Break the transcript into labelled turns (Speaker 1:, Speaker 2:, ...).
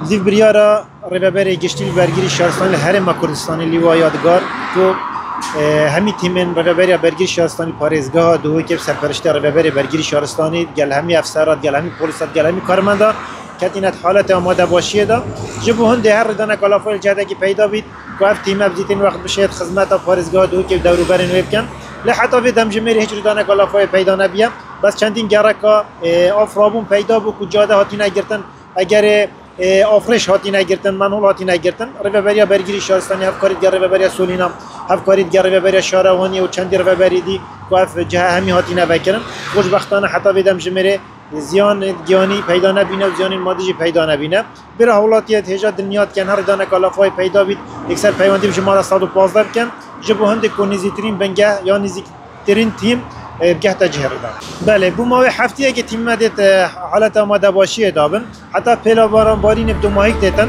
Speaker 1: دیو بریارا ربابری گشتی برگیری شهرستانی هرم کردستانی لیوا یادگار تو همی تیمن ربابری برگیری شهرستانی پارێزگاه دوی که سرپرشتی ربابری برگیری شهرستانی گل همی افسرات گل همی پلیسات گل همی کارمندا کتینت حالت آماده باشیه دا جبو هنده هر دانه کلافای جهده که پیدا بید که اف تیم بزیتین وقت بشه خدمت پارێزگاه دوی که دورو برن ویب کن لحظه وی دم جمعی هیچ دانه کلافای پیدا نبیم بس چندین گرکا آفرابون پیدا بود که جاده هاتی نگرتن اگر آفرش هاتی نگرتن منول هاتی نگرتن ربابری برگیری شهرستانی هف کارید گر ربابری سولینام هف کارید گر ربابری شهروانی و چندی ربابری دی که اف جه همی هاتی نبکرن خوشبختانه حتی وی دم جمعی زیان گیانی پیدا نبینه و زیان مادی پیدا نبینه بر حالاتیت هجا دنیات کن هر دانه کلافای پیدا بید اکثر پیوندی بشه مال 115 کن جبو هنده کو نزیترین بنگه یا نزیکترین تیم بگه تجهر داد. بله بو ماه هفتیه که تیم مدت حالت آماده باشی دابن حتی پیلا باران بارین دو ماهی دیدن